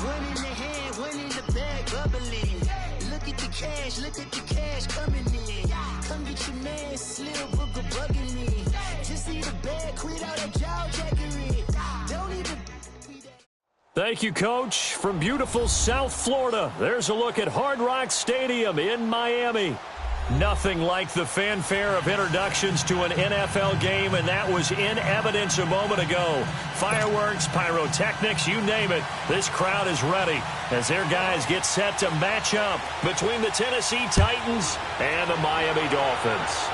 One in the hand, one in the bag, bubbling. Look at the cash coming in. Come get your man, Slim Booker bugging me. Just need a bag, quit all that jaw jackery. Don't even... Thank you, Coach. From beautiful South Florida, there's a look at Hard Rock Stadium in Miami. Nothing like the fanfare of introductions to an NFL game, and that was in evidence a moment ago. Fireworks, pyrotechnics, you name it. This crowd is ready as their guys get set to match up between the Tennessee Titans and the Miami Dolphins.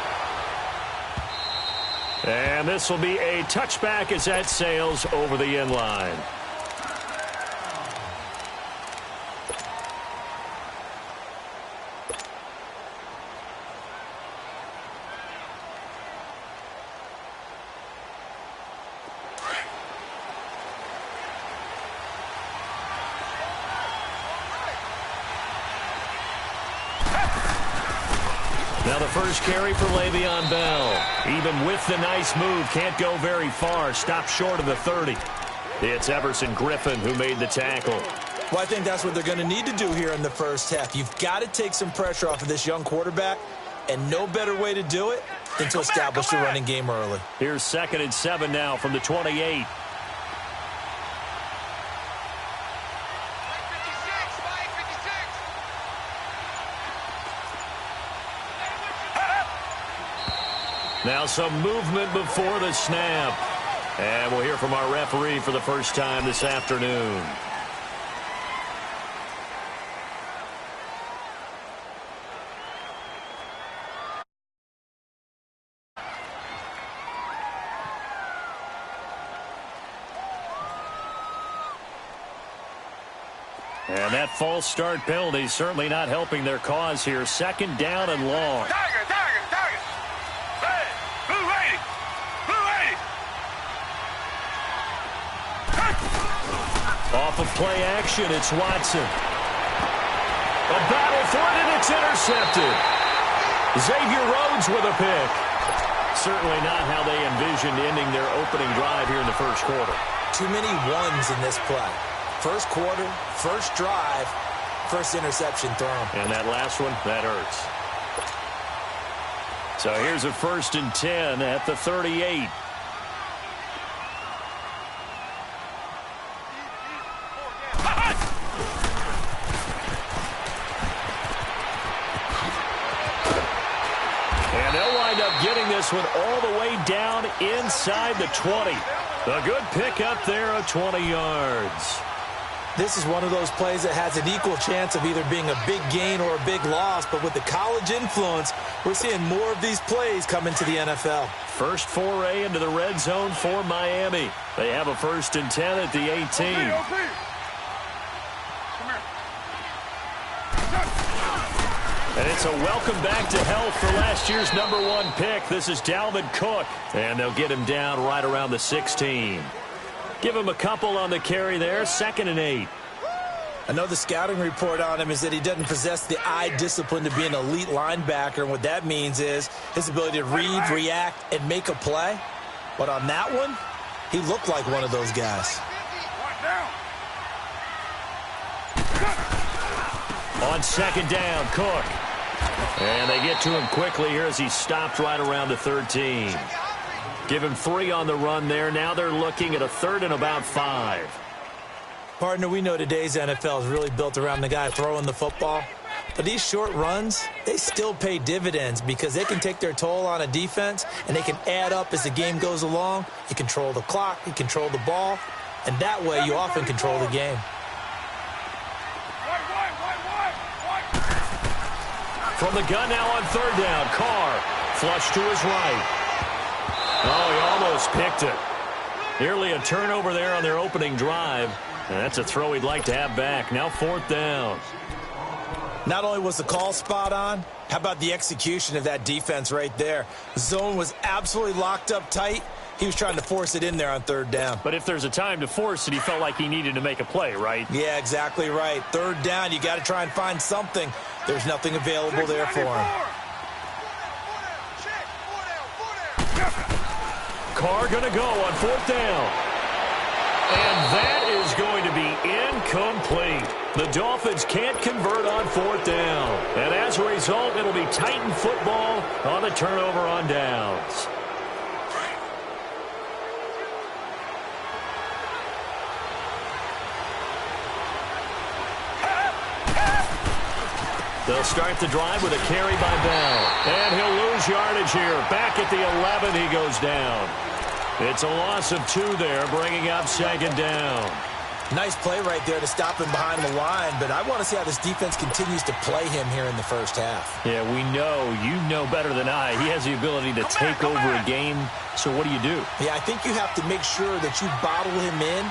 And this will be a touchback as that sails over the end line. Now the first carry for Le'Veon Bell. Even with the nice move, can't go very far. Stopped short of the 30. It's Everson Griffin who made the tackle. Well, I think that's what they're going to need to do here in the first half. You've got to take some pressure off of this young quarterback, and no better way to do it than to establish the running game early. Here's 2nd and 7 now from the 28. Now some movement before the snap. And we'll hear from our referee for the first time this afternoon. And that false start penalty certainly not helping their cause here. 2nd down and long. Off of play action, it's Watson. A battle for it, and it's intercepted. Xavier Rhodes with a pick. Certainly not how they envisioned ending their opening drive here in the first quarter. Too many ones in this play. First quarter, first drive, first interception thrown. And that last one, that hurts. So here's a 1st and 10 at the 38. And they'll wind up getting this one all the way down inside the 20. A good pickup there of 20 yards. This is one of those plays that has an equal chance of either being a big gain or a big loss, but with the college influence, we're seeing more of these plays come into the NFL. First foray into the red zone for Miami. They have a 1st and 10 at the 18. And it's a welcome back to health for last year's #1 pick. This is Dalvin Cook. And they'll get him down right around the 16. Give him a couple on the carry there. 2nd and 8. I know the scouting report on him is that he doesn't possess the eye discipline to be an elite linebacker. And what that means is his ability to read, react, and make a play. But on that one, he looked like one of those guys. On 2nd down, Cook. And they get to him quickly here as he stopped right around the 13. Give him 3 on the run there. Now they're looking at a 3rd and about 5. Partner, we know today's NFL is really built around the guy throwing the football. But these short runs, they still pay dividends because they can take their toll on a defense and they can add up as the game goes along. You control the clock, you control the ball, and that way you often control the game. From the gun now on 3rd down, Carr flush to his right. Oh, he almost picked it. Nearly a turnover there on their opening drive. And that's a throw he'd like to have back. Now 4th down. Not only was the call spot on, how about the execution of that defense right there? Zone was absolutely locked up tight, He was trying to force it in there on third down. But if there's a time to force it, he felt like he needed to make a play, right? Yeah, exactly right. Third down, you got to try and find something. There's nothing available there for him. Carr going to go on fourth down. And that is going to be incomplete. The Dolphins can't convert on fourth down. And as a result, it'll be Titan football on the turnover on downs. They'll start the drive with a carry by Bell. And he'll lose yardage here. Back at the 11, he goes down. It's a loss of 2 there, bringing up second down. Nice play right there to stop him behind the line, but I want to see how this defense continues to play him here in the first half. Yeah, we know. You know better than I. He has the ability to take over a game. So what do you do? Yeah, I think you have to make sure that you bottle him in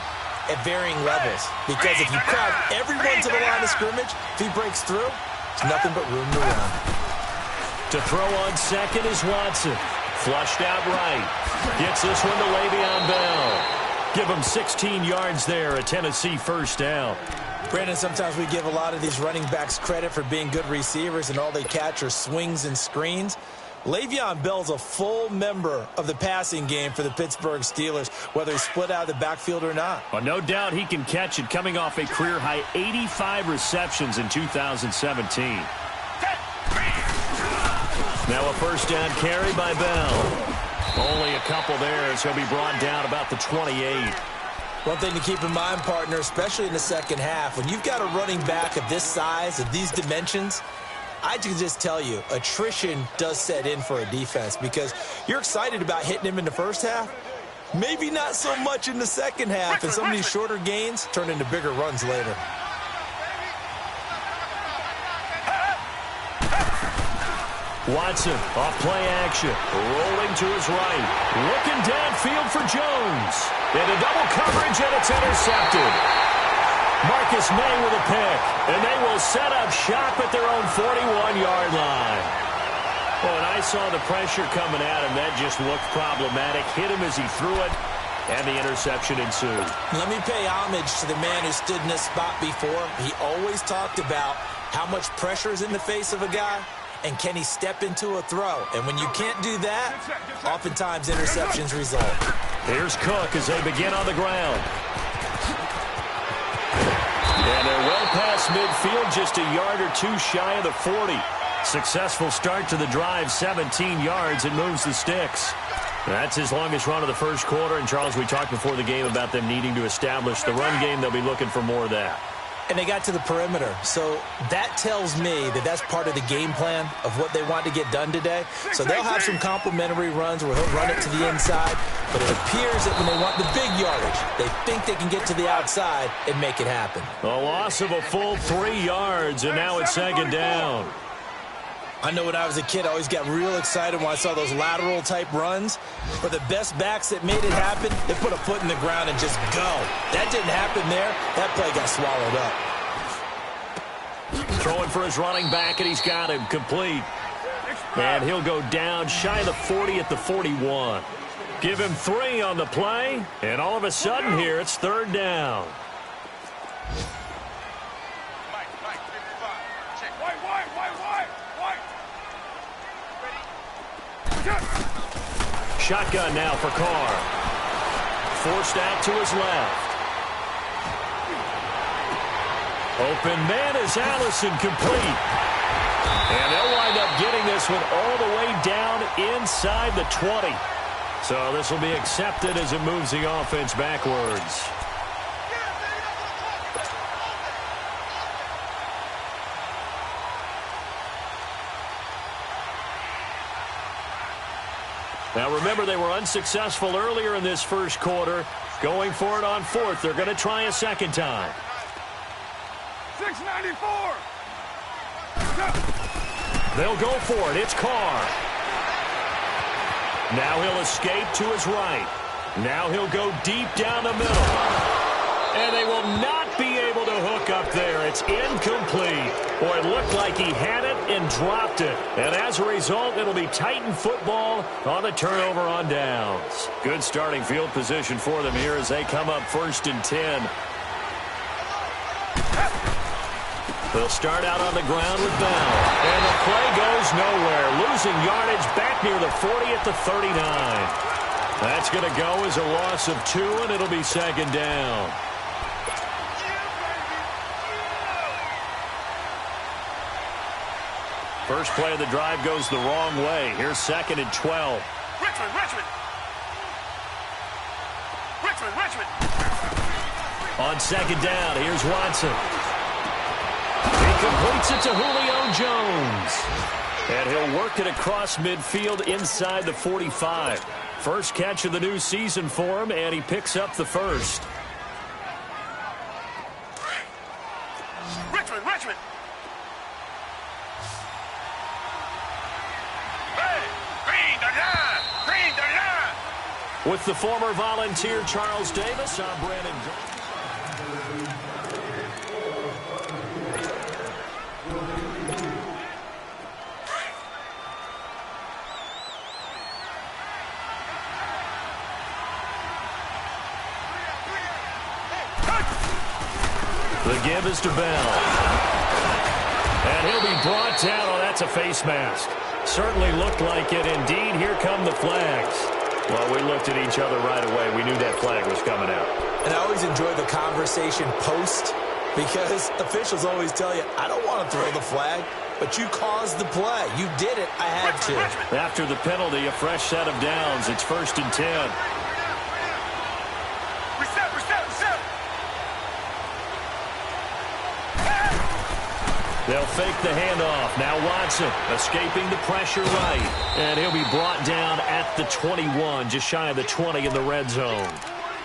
at varying levels. Because if you crowd everyone to the line of scrimmage, if he breaks through, it's nothing but room to run. To throw on second is Watson. Flushed out right. Gets this one to Le'Veon Bell. Give him 16 yards there, a Tennessee first down. Brandon, sometimes we give a lot of these running backs credit for being good receivers and all they catch are swings and screens. Le'Veon Bell's a full member of the passing game for the Pittsburgh Steelers, whether he's split out of the backfield or not. Well, no doubt he can catch it, coming off a career-high 85 receptions in 2017. Now a first down carry by Bell. Only a couple there as he'll be brought down about the 28. One thing to keep in mind, partner, especially in the second half, when you've got a running back of this size, of these dimensions, I can just tell you, attrition does set in for a defense because you're excited about hitting him in the first half. Maybe not so much in the second half, and some of these shorter gains turn into bigger runs later. Watson off play action, rolling to his right, looking downfield for Jones. Into double coverage, and it's intercepted. Marcus May with a pick, and they will set up shop at their own 41-yard line. Well, and I saw the pressure coming at him. That just looked problematic. Hit him as he threw it, and the interception ensued. Let me pay homage to the man who stood in this spot before. He always talked about how much pressure is in the face of a guy. And can he step into a throw? And when you can't do that, oftentimes interceptions result. Here's Cook as they begin on the ground. And they're well past midfield, just a yard or two shy of the 40. Successful start to the drive, 17 yards. It moves the sticks. That's his longest run of the first quarter. And, Charles, we talked before the game about them needing to establish the run game. They'll be looking for more of that. And they got to the perimeter. So that tells me that that's part of the game plan of what they want to get done today. So they'll have some complimentary runs where he'll run it to the inside. But it appears that when they want the big yardage, they think they can get to the outside and make it happen. A loss of a full 3 yards, and now it's second down. I know when I was a kid, I always got real excited when I saw those lateral-type runs. For the best backs that made it happen, they put a foot in the ground and just go. That didn't happen there. That play got swallowed up. Throwing for his running back, and he's got him complete. And he'll go down shy of the 40 at the 41. Give him 3 on the play, and all of a sudden here, it's third down. Shotgun now for Carr. Forced out to his left. Open man is Allison, complete. And they'll wind up getting this one all the way down inside the 20. So this will be accepted as it moves the offense backwards. Now, remember, they were unsuccessful earlier in this first quarter. Going for it on fourth. They're going to try a second time. 694. They'll go for it. It's Carr. Now he'll escape to his right. Now he'll go deep down the middle. And they will not might be able to hook up there. It's incomplete. Boy, it looked like he had it and dropped it. And as a result, it'll be Titan football on the turnover on downs. Good starting field position for them here as they come up 1st and 10. They'll start out on the ground with Bell. And the play goes nowhere. Losing yardage back near the 40 at the 39. That's going to go as a loss of 2, and it'll be 2nd down. First play of the drive goes the wrong way. Here's 2nd and 12. Richmond. On 2nd down, here's Watson. He completes it to Julio Jones. And he'll work it across midfield inside the 45. First catch of the new season for him, and he picks up the first. Richmond. Hey, green the line. With the former Volunteer Charles Davis, I'm Brandon. The give is to Bell. And he'll be brought down. Oh, that's a face mask. Certainly looked like it. Indeed, here come the flags. Well, we looked at each other right away. We knew that flag was coming out. And I always enjoy the conversation post because officials always tell you, I don't want to throw the flag, but you caused the play. You did it. I had to. After the penalty, a fresh set of downs. It's 1st and 10. Reset. They'll fake the handoff. Now Watson escaping the pressure right. And he'll be brought down at the 21, just shy of the 20 in the red zone.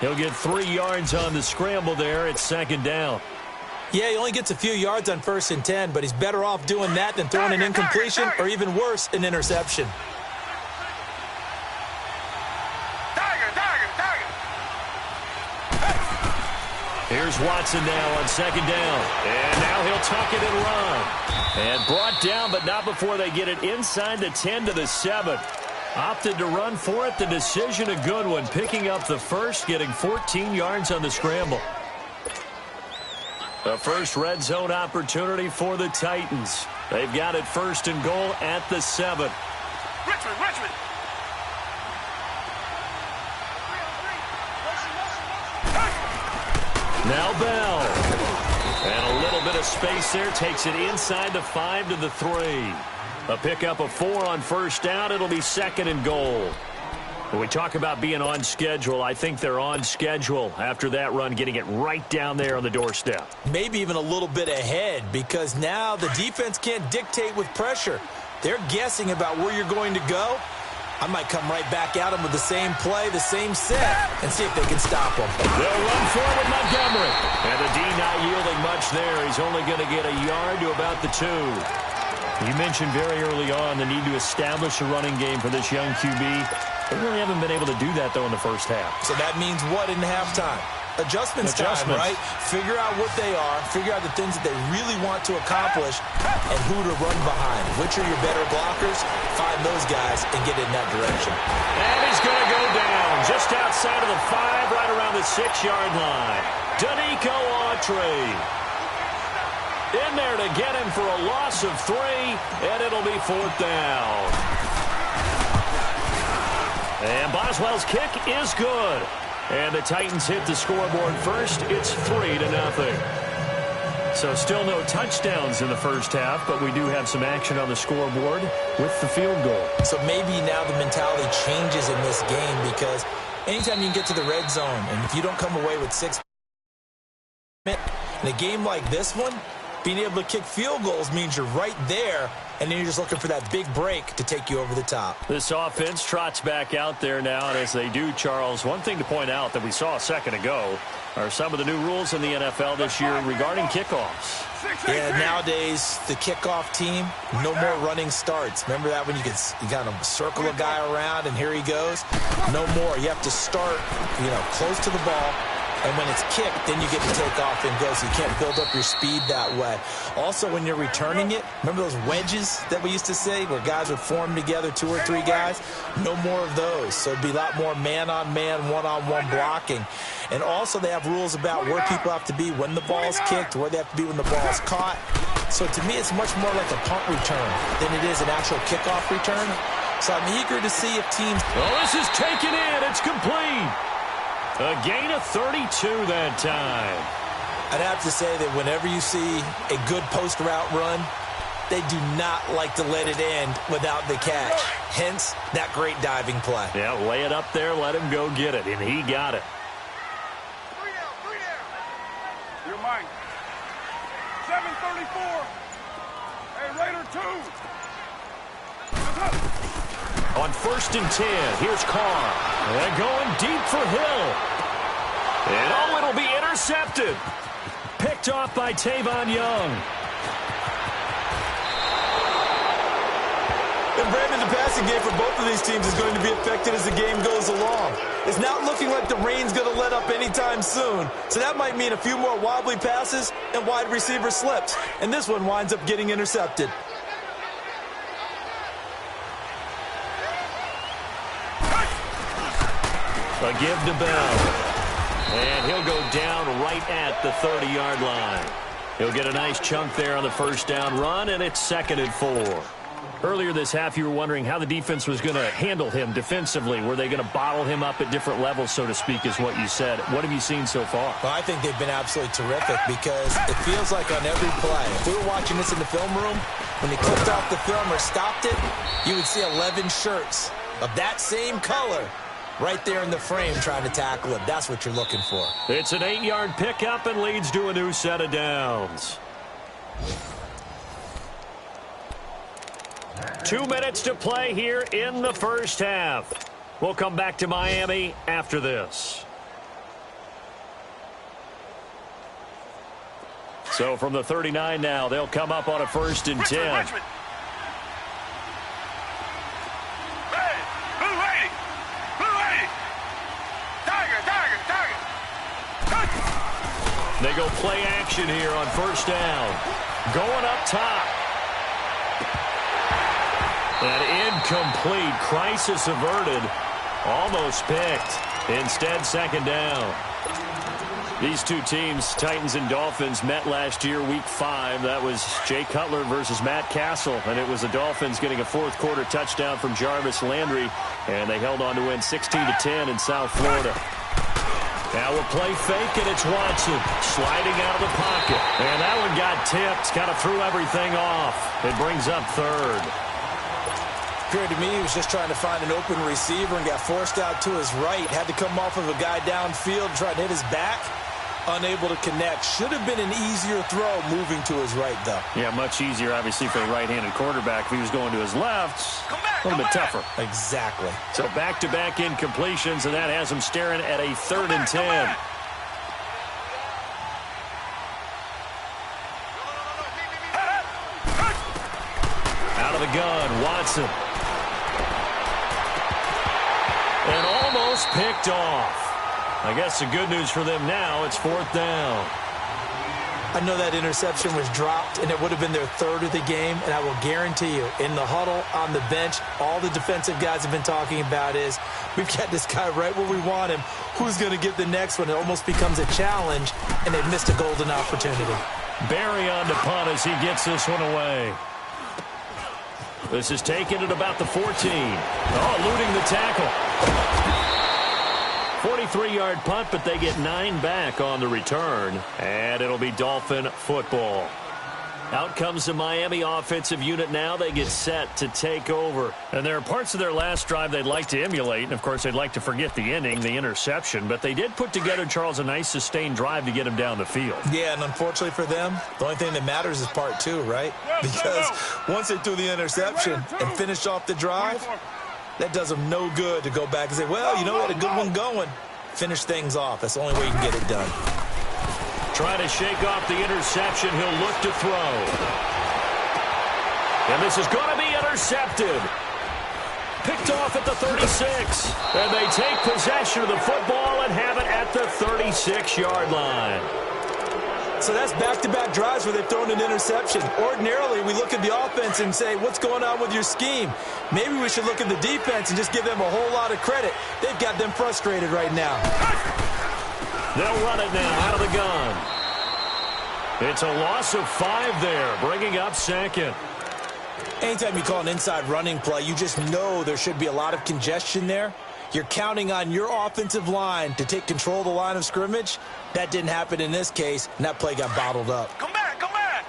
He'll get 3 yards on the scramble there. It's 2nd down. Yeah, he only gets a few yards on 1st and 10, but he's better off doing that than throwing an incompletion or even worse, an interception. Here's Watson now on 2nd down. And now he'll tuck it and run. And brought down, but not before they get it inside the 10 to the 7. Opted to run for it. The decision a good one. Picking up the first, getting 14 yards on the scramble. The first red zone opportunity for the Titans. They've got it 1st and goal at the 7. Richmond. Now Bell. And a little bit of space there. Takes it inside the 5 to the 3. A pickup of 4 on 1st down. It'll be 2nd and goal. When we talk about being on schedule, I think they're on schedule after that run, getting it right down there on the doorstep. Maybe even a little bit ahead because now the defense can't dictate with pressure. They're guessing about where you're going to go. I might come right back at them with the same play, the same set, and see if they can stop them. They'll run forward Montgomery. And the D not yielding much there. He's only going to get a yard to about the 2. You mentioned very early on the need to establish a running game for this young QB. They really haven't been able to do that, though, in the first half. So that means what in halftime? Adjustments time, right? Figure out what they are, figure out the things that they really want to accomplish, and who to run behind. Which are your better blockers? Find those guys and get in that direction. And he's going to go down just outside of the 5, right around the 6-yard line. Danico Autry in there to get him for a loss of 3, and it'll be 4th down. And Boswell's kick is good. And the Titans hit the scoreboard first. It's 3-0. So still no touchdowns in the first half, but we do have some action on the scoreboard with the field goal. So maybe now the mentality changes in this game because anytime you can get to the red zone, and if you don't come away with 6 in a game like this one, being able to kick field goals means you're right there, and then you're just looking for that big break to take you over the top. This offense trots back out there now, and as they do, Charles, one thing to point out that we saw a second ago are some of the new rules in the NFL this year regarding kickoffs. Yeah, nowadays, the kickoff team, no more running starts. Remember that when you got to circle a guy around, and here he goes? No more. You have to start, close to the ball, And when it's kicked, then you get to take off and go, so you can't build up your speed that way. Also, when you're returning it, remember those wedges that we used to say where guys would form together, 2 or 3 guys? No more of those. So it'd be a lot more man-on-man, one-on-one blocking. And also they have rules about where people have to be when the ball's kicked, where they have to be when the ball's caught. So to me, it's much more like a punt return than it is an actual kickoff return. So I'm eager to see if teams... Oh, this is taken in. It's complete. A gain of 32 that time. I'd have to say that whenever you see a good post route run, they do not like to let it end without the catch. Hence, that great diving play. Yeah, lay it up there, let him go get it, and he got it. 3 down. You're mine. 7:34. Hey, Raider 2. On 1st and 10, here's Carr. And going deep for Hill. And oh, it'll be intercepted. Picked off by Tavon Young. And Brandon, the passing game for both of these teams is going to be affected as the game goes along. It's not looking like the rain's going to let up anytime soon. So that might mean a few more wobbly passes and wide receiver slips. And this one winds up getting intercepted. A give to Bell. And he'll go down right at the 30-yard line. He'll get a nice chunk there on the first down run, and it's 2nd and 4. Earlier this half, you were wondering how the defense was going to handle him defensively. Were they going to bottle him up at different levels, so to speak, is what you said. What have you seen so far? Well, I think they've been absolutely terrific because it feels like on every play, if we were watching this in the film room, when they clipped off the film or stopped it, you would see 11 shirts of that same color right there in the frame trying to tackle him. That's what you're looking for. It's an 8-yard pickup and leads to a new set of downs. 2 minutes to play here in the first half. We'll come back to Miami after this. So from the 39 now, they'll come up on a 1st and 10. Richmond. They go play action here on 1st down. Going up top. An incomplete. Crisis averted. Almost picked. Instead, 2nd down. These two teams, Titans and Dolphins, met last year, Week 5. That was Jay Cutler versus Matt Castle, and it was the Dolphins getting a 4th-quarter touchdown from Jarvis Landry, and they held on to win 16-10 in South Florida. Now we'll play fake, and it's Watson sliding out of the pocket. And that one got tipped, kind of threw everything off. It brings up 3rd. Appeared to me he was just trying to find an open receiver and got forced out to his right. Had to come off of a guy downfield, trying to hit his back. Unable to connect. Should have been an easier throw moving to his right, though. Yeah, much easier, obviously, for a right-handed quarterback. If he was going to his left, a little bit tougher. Exactly. So back-to-back incompletions, and that has him staring at a 3rd and 10. Out of the gun, Watson. And almost picked off. I guess the good news for them now, it's 4th down. I know that interception was dropped, and it would have been their 3rd of the game, and I will guarantee you, in the huddle, on the bench, all the defensive guys have been talking about is, we've got this guy right where we want him. Who's going to get the next one? It almost becomes a challenge, and they've missed a golden opportunity. Barry on the punt as he gets this one away. This is taken at about the 14. Oh, eluding the tackle. 43-yard punt, but they get 9 back on the return. And it'll be Dolphin football. Out comes the Miami offensive unit now. They get set to take over. And there are parts of their last drive they'd like to emulate. And, of course, they'd like to forget the ending, the interception. But they did put together, Charles, a nice sustained drive to get him down the field. Yeah, and unfortunately for them, the only thing that matters is part 2, right? Because once they threw the interception and finished off the drive, that does them no good to go back and say, well, you know what, a good one going. Finish things off. That's the only way you can get it done. Trying to shake off the interception. He'll look to throw. And this is going to be intercepted. Picked off at the 36. And they take possession of the football and have it at the 36-yard line. So that's back-to-back drives where they've thrown an interception. Ordinarily, we look at the offense and say, what's going on with your scheme? Maybe we should look at the defense and just give them a whole lot of credit. They've got them frustrated right now. They'll run it now out of the gun. It's a loss of 5 there, bringing up second. Anytime you call an inside running play, you just know there should be a lot of congestion there. You're counting on your offensive line to take control of the line of scrimmage. That didn't happen in this case, and that play got bottled up. Come back, come back.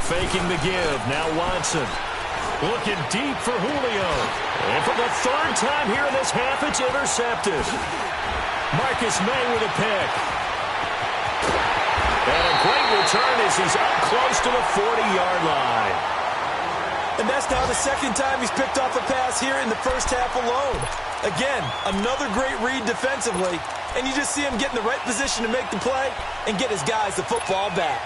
Faking the give. Now Watson. Looking deep for Julio. And for the 3rd time here in this half, it's intercepted. Marcus May with a pick. And a great return as he's up close to the 40-yard line. And that's now the 2nd time he's picked off a pass here in the first half alone. Again, another great read defensively, and you just see him get in the right position to make the play and get his guys the football back.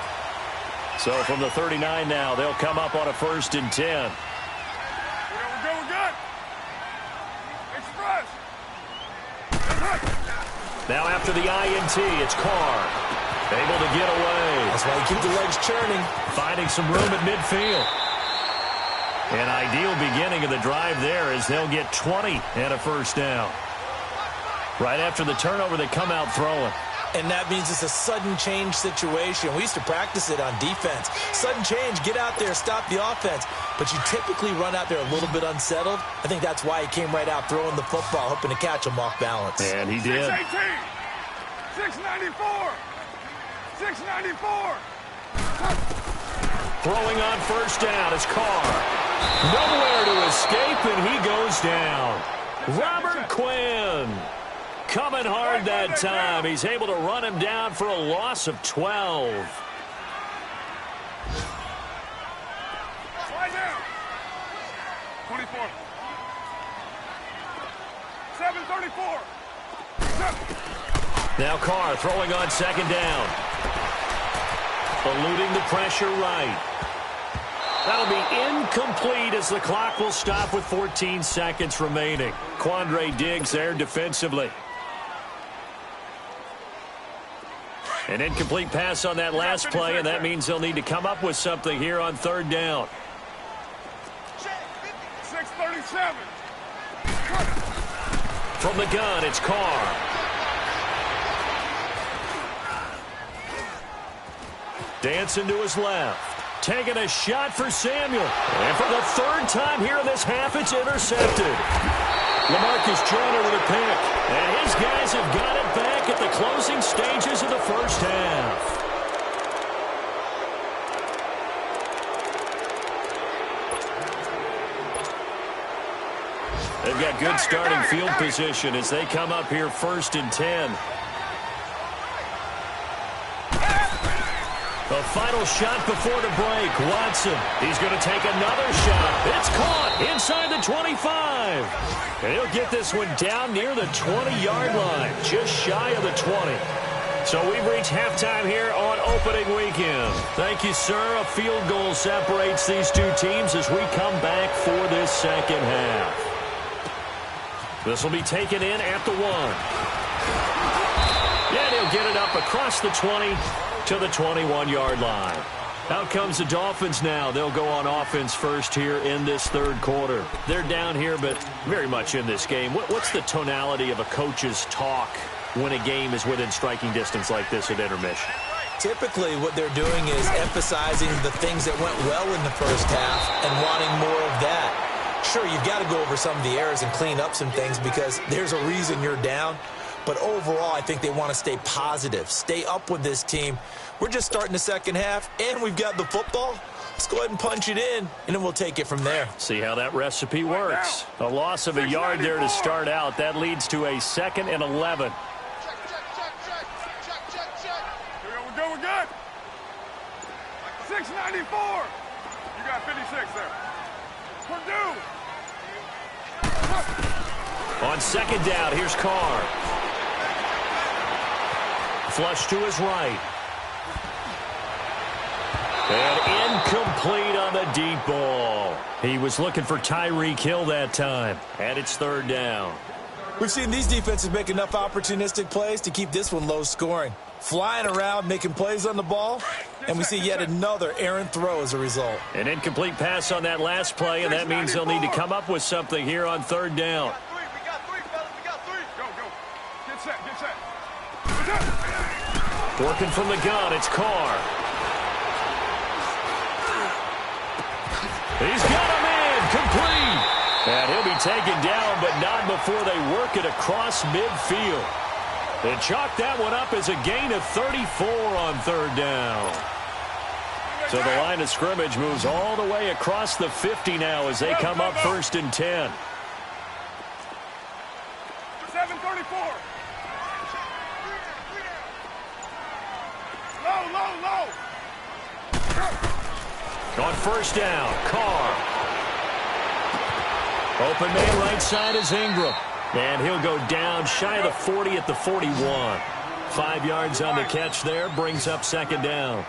So from the 39 now, they'll come up on a 1st and 10. We're good. Express. Now after the INT, it's Carr. Able to get away. That's why you keep the legs churning. Finding some room at midfield. An ideal beginning of the drive there as they'll get 20 and a 1st down. Right after the turnover, they come out throwing. And that means it's a sudden change situation. We used to practice it on defense. Sudden change, get out there, stop the offense. But you typically run out there a little bit unsettled. I think that's why he came right out throwing the football, hoping to catch him off balance. And he did. 618, 694, 694. Throwing on 1st down is Carr. Nowhere to escape, and he goes down. Robert Quinn. Coming hard that time. He's able to run him down for a loss of 12. Slide down. 24. 734. Now Carr throwing on 2nd down. Eluding the pressure right. That'll be incomplete as the clock will stop with 14 seconds remaining. Quandre Diggs there defensively. An incomplete pass on that last play, and that means they'll need to come up with something here on 3rd down. 637. From the gun, it's Carr. Dancing to his left. Taking a shot for Samuel. And for the 3rd time here in this half, it's intercepted. LaMarcus Joyner with a pick. And his guys have got it back at the closing stages of the 1st half. They've got good starting field position as they come up here 1st and 10. The final shot before the break. Watson. He's going to take another shot. It's caught inside the 25. And he'll get this one down near the 20-yard line, just shy of the 20. So we've reached halftime here on opening weekend. Thank you, sir. A field goal separates these two teams as we come back for this 2nd half. This will be taken in at the 1. Yeah, he'll get it up across the 20 to the 21-yard line. Out comes the Dolphins now. They'll go on offense first here in this 3rd quarter. They're down here, but very much in this game. What's the tonality of a coach's talk when a game is within striking distance like this at intermission? Typically, what they're doing is emphasizing the things that went well in the 1st half and wanting more of that. Sure, you've got to go over some of the errors and clean up some things because there's a reason you're down. But overall, I think they want to stay positive, stay up with this team. We're just starting the 2nd half, and we've got the football. Let's go ahead and punch it in, and then we'll take it from there. See how that recipe works. A loss of a yard there to start out. That leads to a 2nd and 11. We're good. 694. You got 56 there. Purdue. On 2nd down, here's Carr. Flush to his right. And incomplete on the deep ball. He was looking for Tyreek Hill that time. And it's third down. We've seen these defenses make enough opportunistic plays to keep this one low scoring. Flying around, making plays on the ball, and we see yet another errant throw as a result. An incomplete pass on that last play, and that means they'll need to come up with something here on third down. We got three, fellas. We got three. Go, go. Get set, get set. Working from the gun, it's Carr. He's got him in, complete. And he'll be taken down, but not before they work it across midfield. They chalk that one up as a gain of 34 on third down. So the line of scrimmage moves all the way across the 50 now as they come up first and 10. 734. Low. On first down, Carr. Open man right side is Ingram. And he'll go down shy of the 40 at the 41. 5 yards on the catch there, brings up second down.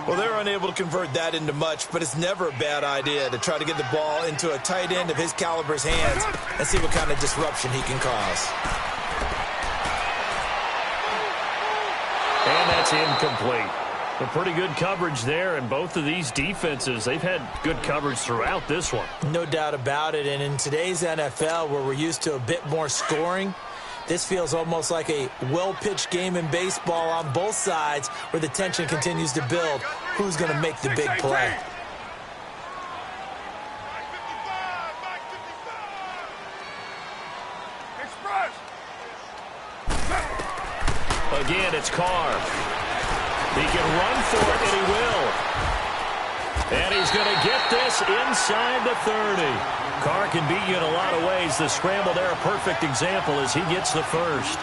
Well, they're unable to convert that into much, but it's never a bad idea to try to get the ball into a tight end of his caliber's hands and see what kind of disruption he can cause. And that's incomplete. A pretty good coverage there, and both of these defenses, they've had good coverage throughout this one. No doubt about it, and in today's NFL, where we're used to a bit more scoring, this feels almost like a well-pitched game in baseball on both sides where the tension continues to build. Who's going to make the big play? Again, it's Carr. He can run for it, and he will. And he's going to get this inside the 30. Carr can beat you in a lot of ways. The scramble there, a perfect example as he gets the first.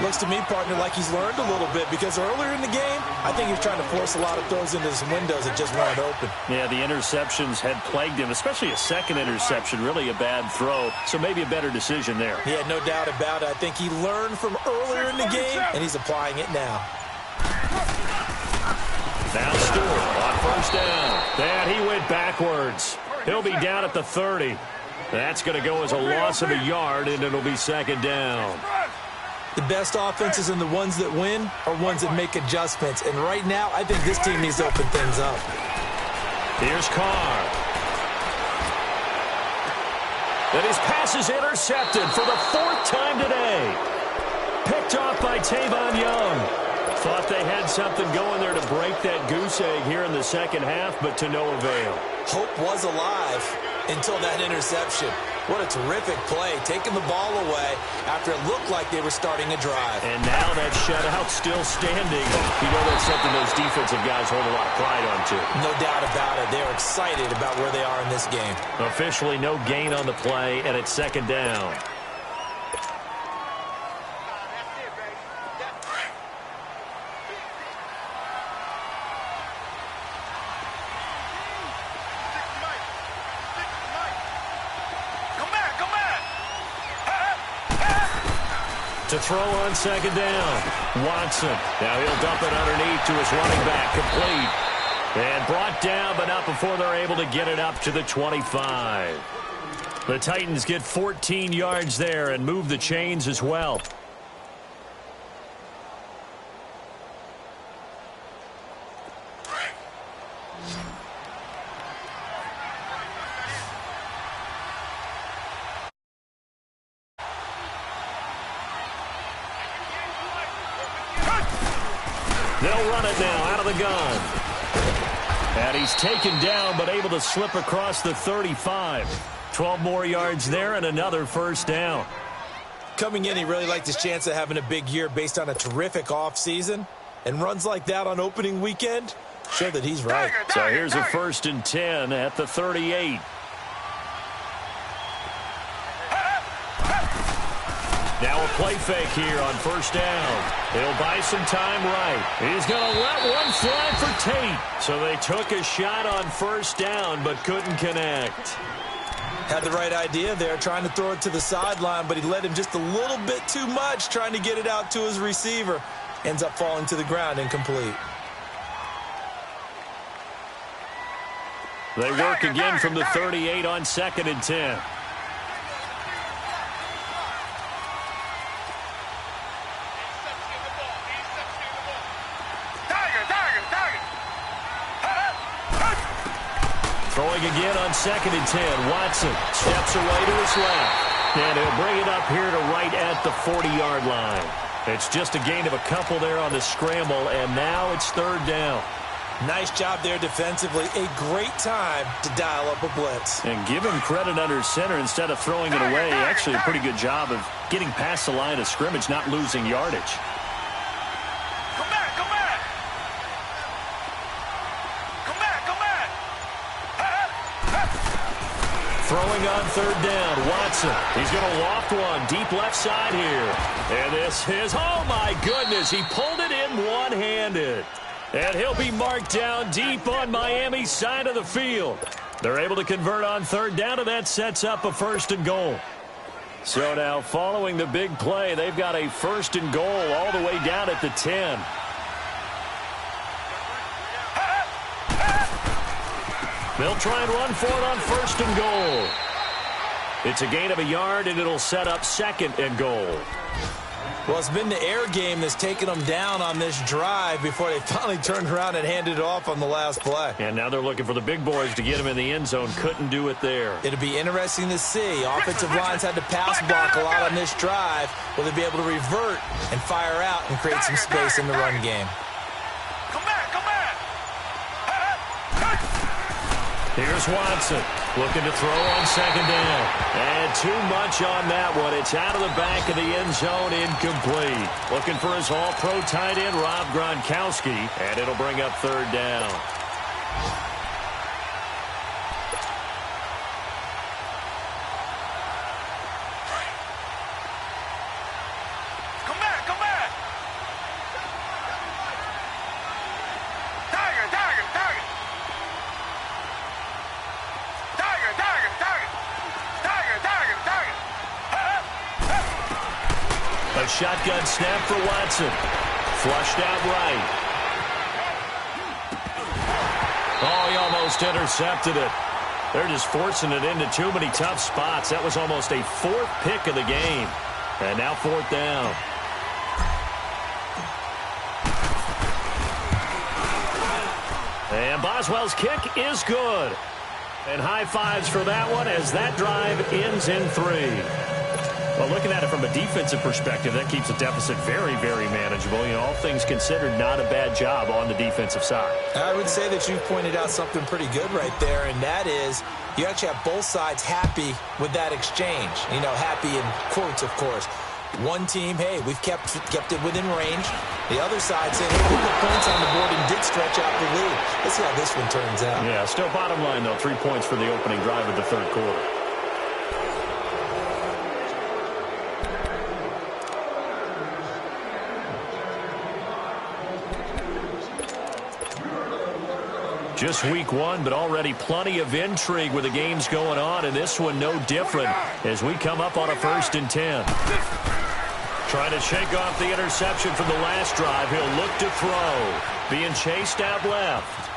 Looks to me, partner, like he's learned a little bit because earlier in the game, I think he was trying to force a lot of throws into some windows that just weren't open. Yeah, the interceptions had plagued him, especially a second interception, really a bad throw. So maybe a better decision there. Yeah, no doubt about it. I think he learned from earlier in the game, and he's applying it now. Now Stewart on first down. And he went backwards. He'll be down at the 30. That's going to go as a loss of a yard, and it'll be second down. The best offenses and the ones that win are ones that make adjustments. And right now, I think this team needs to open things up. Here's Carr. And his pass is intercepted for the 4th time today. Picked off by Tavon Young. Thought they had something going there to break that goose egg here in the second half, but to no avail. Hope was alive until that interception. What a terrific play, taking the ball away after it looked like they were starting a drive. And now that shutout still standing. You know that's something those defensive guys hold a lot of pride on, too. No doubt about it. They're excited about where they are in this game. Officially no gain on the play, and it's second down. To throw on second down. Watson. Now he'll dump it underneath to his running back. Complete. And brought down, but not before they're able to get it up to the 25. The Titans get 14 yards there and move the chains as well. They'll run it now out of the gun. And he's taken down but able to slip across the 35. 12 more yards there and another first down. Coming in, he really liked his chance of having a big year based on a terrific offseason. And runs like that on opening weekend show that he's right. So here's a first and 10 at the 38. Now a play fake here on first down. He'll buy some time right. He's going to let one fly for Tate. So they took a shot on first down but couldn't connect. Had the right idea there, trying to throw it to the sideline, but he let him just a little bit too much, trying to get it out to his receiver. Ends up falling to the ground incomplete. They work again from the 38 on 2nd and 10. Throwing again on 2nd and 10. Watson steps away to his left. And he'll bring it up here to right at the 40-yard line. It's just a gain of a couple there on the scramble, and now it's 3rd down. Nice job there defensively. A great time to dial up a blitz. And give him credit under center instead of throwing it away. Actually, a pretty good job of getting past the line of scrimmage, not losing yardage. Come back, come back. Come back, come back. Throwing on 3rd down, Watson. He's going to loft one deep left side here. And this is, oh my goodness, he pulled it in one-handed. And he'll be marked down deep on Miami's side of the field. They're able to convert on 3rd down, and that sets up a 1st and goal. So now, following the big play, they've got a 1st and goal all the way down at the 10. They'll try and run for it on 1st and goal. It's a gain of a yard, and it'll set up 2nd and goal. Well, it's been the air game that's taken them down on this drive before they finally turned around and handed it off on the last play. And now they're looking for the big boys to get him in the end zone. Couldn't do it there. It'll be interesting to see. Offensive lines had to pass block a lot on this drive. Will they be able to revert and fire out and create some space in the run game? Come back, come back. Here's Watson looking to throw on 2nd down. And too much on that one. It's out of the back of the end zone, incomplete. Looking for his all-pro tight end, Rob Gronkowski. And it'll bring up 3rd down. Come back, come back. Tiger, tiger, tiger. Tiger, tiger, tiger. Tiger, tiger, tiger. A shotgun snap for Watson. Flushed out right. Oh, he almost intercepted it. They're just forcing it into too many tough spots. That was almost a 4th pick of the game. And now 4th down. And Boswell's kick is good. And high fives for that one as that drive ends in 3. Well, looking at it from a defensive perspective, that keeps the deficit very, very manageable. You know, all things considered, not a bad job on the defensive side. I would say that you've pointed out something pretty good right there, and that is you actually have both sides happy with that exchange. You know, happy in quotes, of course. One team, hey, we've kept it within range. The other side saying, hey, we put points on the board and did stretch out the lead. Let's see how this one turns out. Yeah, still bottom line, though, 3 points for the opening drive of the 3rd quarter. Just week 1, but already plenty of intrigue with the games going on, and this one no different as we come up on a 1st and 10. Trying to shake off the interception from the last drive. He'll look to throw. Being chased out left.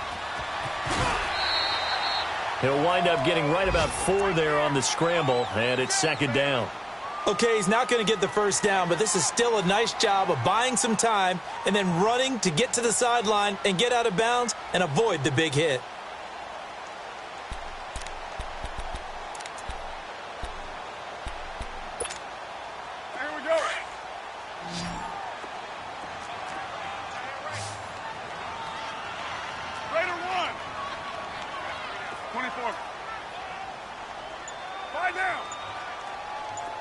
He'll wind up getting right about 4 there on the scramble, and it's 2nd down. Okay, he's not going to get the 1st down, but this is still a nice job of buying some time and then running to get to the sideline and get out of bounds and avoid the big hit. Here we go. Raider 1. 24. 5 down.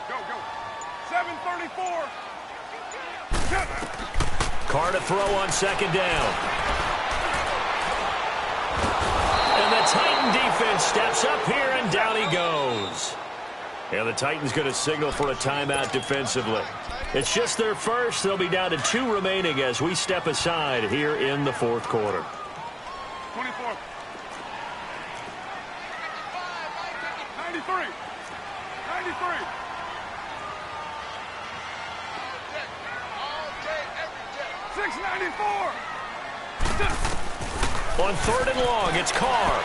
Go, go. 7:34. Carr to throw on 2nd down. And the Titan defense steps up here, and down he goes. And the Titans going to signal for a timeout defensively. It's just their first. They'll be down to 2 remaining as we step aside here in the 4th quarter. 24. 93. 93. On 3rd and long, it's Carr.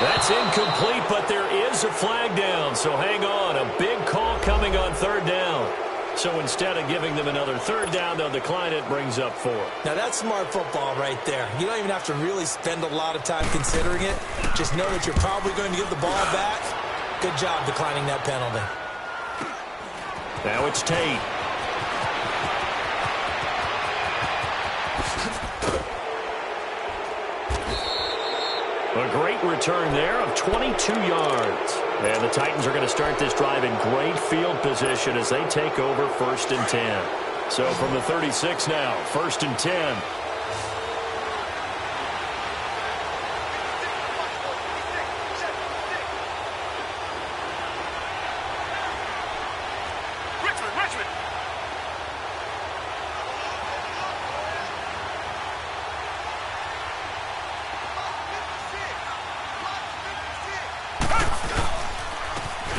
That's incomplete, but there is a flag down, so hang on. A big call coming on third down. So instead of giving them another third down, they'll decline it, brings up 4. Now, that's smart football right there. You don't even have to really spend a lot of time considering it. Just know that you're probably going to get the ball back. Good job declining that penalty. Now it's Tate. A great return there of 22 yards. And the Titans are going to start this drive in great field position as they take over 1st and 10. So from the 36 now, 1st and 10.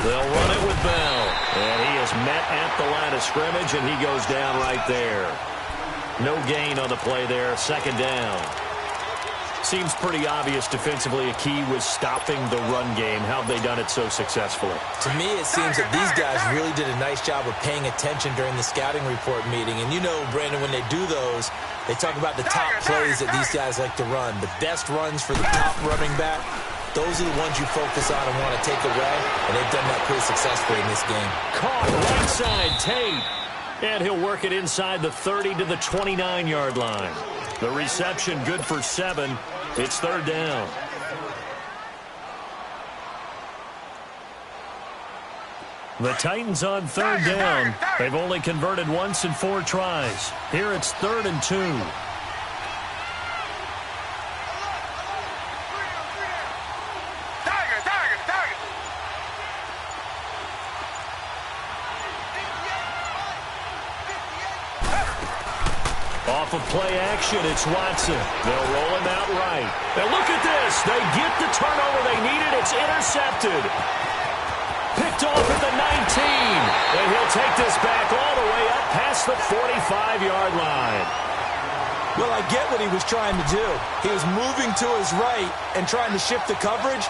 They'll run it with Bell. And he is met at the line of scrimmage, and he goes down right there. No gain on the play there. 2nd down. Seems pretty obvious defensively a key was stopping the run game. How have they done it so successfully? To me, it seems that these guys really did a nice job of paying attention during the scouting report meeting. And you know, Brandon, when they do those, they talk about the top plays that these guys like to run. The best runs for the top running back. Those are the ones you focus on and want to take away, and they've done that pretty successfully in this game. Caught right side, Tate. And he'll work it inside the 30 to the 29-yard line. The reception good for 7. It's 3rd down. The Titans on 3rd down. They've only converted once in 4 tries. Here it's 3rd and 2. Off of play action, it's Watson. They'll roll him out right. Now look at this. They get the turnover they needed. It's intercepted. Picked off at the 19. And he'll take this back all the way up past the 45-yard line. Well, I get what he was trying to do. He was moving to his right and trying to shift the coverage,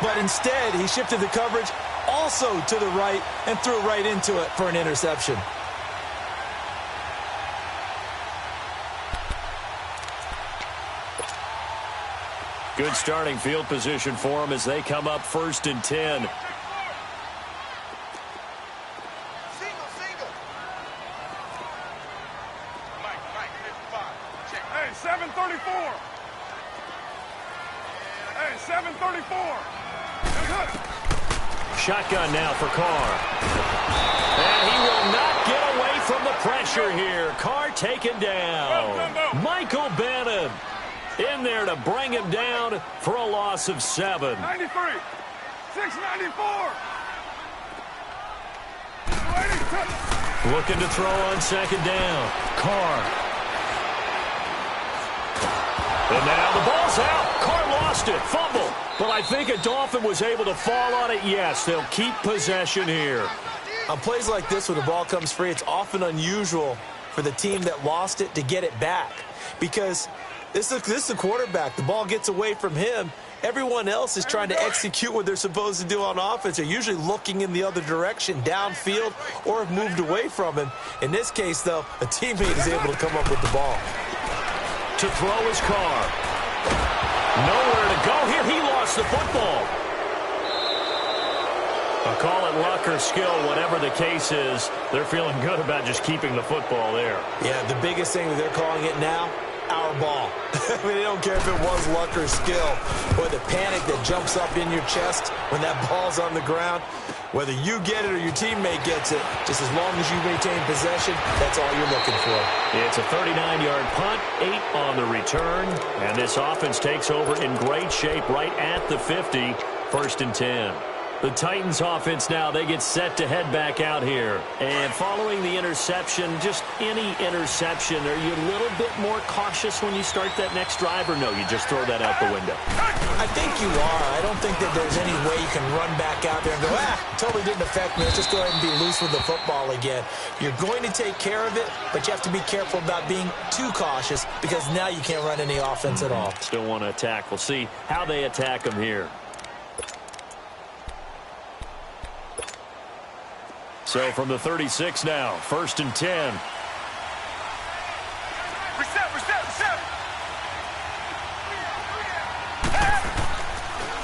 but instead he shifted the coverage also to the right and threw right into it for an interception. Good starting field position for them as they come up 1st and 10. Hey, 734. Hey, 734. Shotgun now for Carr. And he will not get away from the pressure here. Carr taken down. Michael Bannon in there to bring him down for a loss of 7. 93. 694. Looking to throw on 2nd down. Carr. And now the ball's out. Carr lost it. Fumble. But I think a Dolphin was able to fall on it. Yes, they'll keep possession here. On plays like this where the ball comes free, it's often unusual for the team that lost it to get it back. Because this is the quarterback. The ball gets away from him. Everyone else is trying to execute what they're supposed to do on offense. They're usually looking in the other direction, downfield, or have moved away from him. In this case, though, a teammate is able to come up with the ball. To throw his Carr. Nowhere to go here. He lost the football. I'll call it luck or skill, whatever the case is. They're feeling good about just keeping the football there. Yeah, the biggest thing that they're calling it now, our ball. I mean, they don't care if it was luck or skill. Or the panic that jumps up in your chest when that ball's on the ground. Whether you get it or your teammate gets it, just as long as you maintain possession, that's all you're looking for. It's a 39-yard punt, 8 on the return. And this offense takes over in great shape right at the 50, 1st and 10. The Titans offense now, they get set to head back out here. And following the interception, just any interception, are you a little bit more cautious when you start that next drive, or no, you just throw that out the window? I think you are. I don't think that there's any way you can run back out there and go, totally didn't affect me. Let's just go ahead and be loose with the football again. You're going to take care of it, but you have to be careful about being too cautious because now you can't run any offense at all. Still want to attack. We'll see how they attack them here. So from the 36 now, 1st and 10. Reset.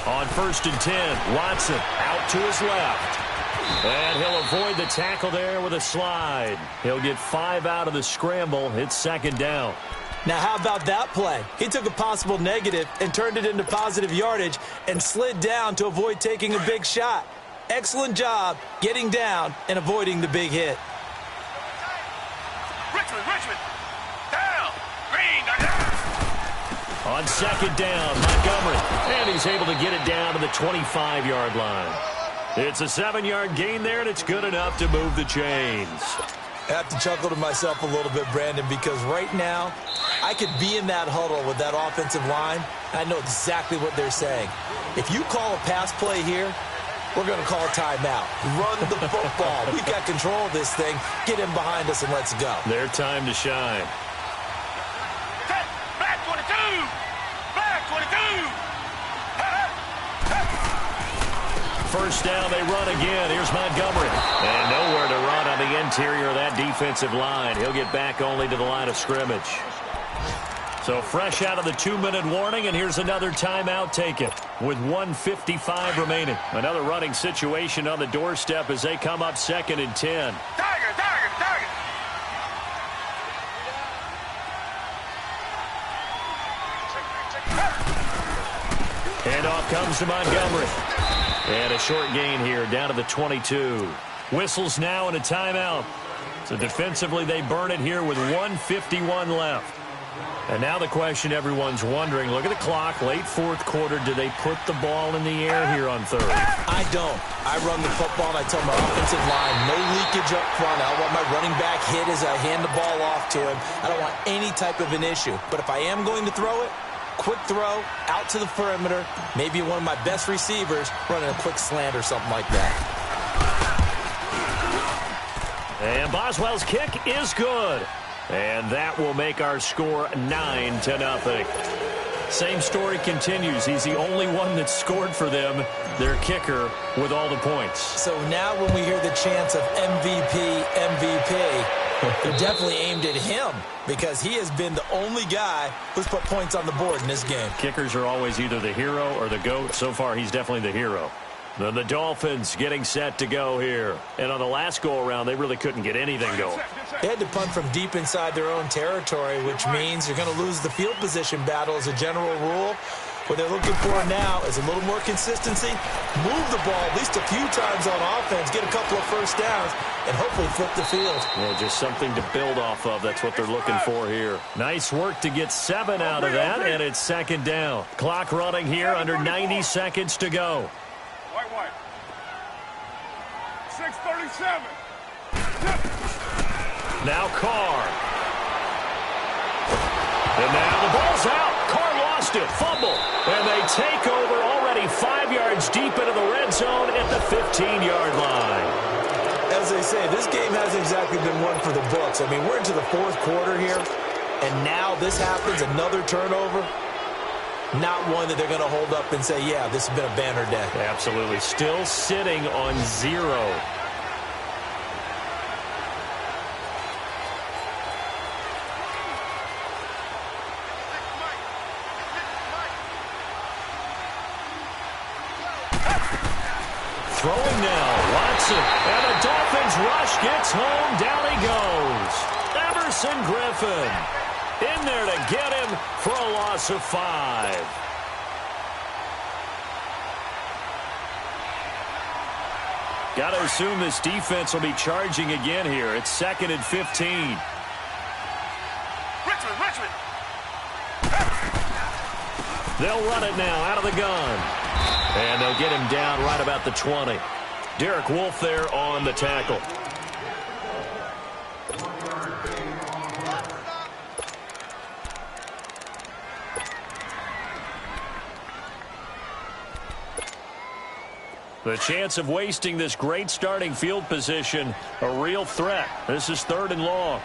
On 1st and 10, Watson out to his left. And he'll avoid the tackle there with a slide. He'll get 5 out of the scramble. It's 2nd down. Now, how about that play? He took a possible negative and turned it into positive yardage and slid down to avoid taking a big shot. Excellent job getting down and avoiding the big hit. Richmond. Down. Green. Down. On 2nd down, Montgomery. And he's able to get it down to the 25-yard line. It's a 7-yard gain there, and it's good enough to move the chains. I have to chuckle to myself a little bit, Brandon, because right now I could be in that huddle with that offensive line. I know exactly what they're saying. If you call a pass play here, we're going to call a timeout. Run the football. We've got control of this thing. Get him behind us and let's go. Their time to shine. Back 22. Back 22. 1st down, they run again. Here's Montgomery. And nowhere to run on the interior of that defensive line. He'll get back only to the line of scrimmage. So fresh out of the 2-minute warning, and here's another timeout taken with 1:55 remaining. Another running situation on the doorstep as they come up 2nd and 10. Tiger. Handoff comes to Montgomery. And a short gain here down to the 22. Whistles now and a timeout. So defensively they burn it here with 1:51 left. And now the question everyone's wondering, look at the clock, late 4th quarter, do they put the ball in the air here on 3rd? I don't. I run the football and I tell my offensive line, no leakage up front. I want my running back hit as I hand the ball off to him. I don't want any type of an issue. But if I am going to throw it, quick throw, out to the perimeter, maybe one of my best receivers running a quick slant or something like that. And Boswell's kick is good. And that will make our score 9-0. Same story continues. He's the only one that scored for them, their kicker, with all the points. So now when we hear the chants of MVP, they're definitely aimed at him because he has been the only guy who's put points on the board in this game. Kickers are always either the hero or the GOAT. So far, he's definitely the hero. Then the Dolphins getting set to go here. And on the last go-around, they really couldn't get anything going. They had to punt from deep inside their own territory, which means you're going to lose the field position battle as a general rule. What they're looking for now is a little more consistency, move the ball at least a few times on offense, get a couple of first downs, and hopefully flip the field. Yeah, just something to build off of. That's what they're looking for here. Nice work to get 7 out of that, and it's 2nd down. Clock running here, under 90 seconds to go. White. 6:37. Now Carr. And now the ball's out. Carr lost it. Fumble. And they take over already 5 yards deep into the red zone at the 15-yard line. As they say, this game hasn't exactly been one for the books. I mean, we're into the 4th quarter here, and now this happens, another turnover. Not one that they're going to hold up and say, yeah, this has been a banner day. Absolutely. Still sitting on 0. Throwing now, Watson, and the Dolphins rush gets home, down he goes. Everson Griffin in there to get him for a loss of 5. Got to assume this defense will be charging again here. It's 2nd and 15. Richmond. They'll run it now out of the gun. And they'll get him down right about the 20. Derek Wolfe there on the tackle. The chance of wasting this great starting field position, a real threat. This is 3rd and long.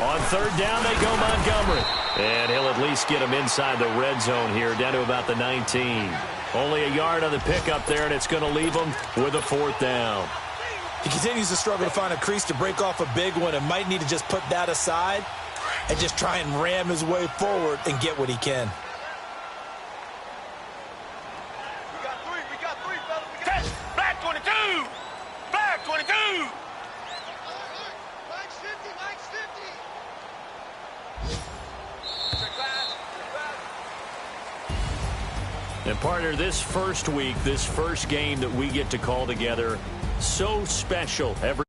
On third down, they go Montgomery. And he'll at least get him inside the red zone here, down to about the 19. Only a yard on the pickup there, and it's going to leave him with a fourth down. He continues to struggle to find a crease to break off a big one and might need to just put that aside and just try and ram his way forward and get what he can. We got three, fellas. Catch! Black 22! Black 22! Mike's 50, Mike's 50. And partner, this first week, this first game that we get to call together, so special every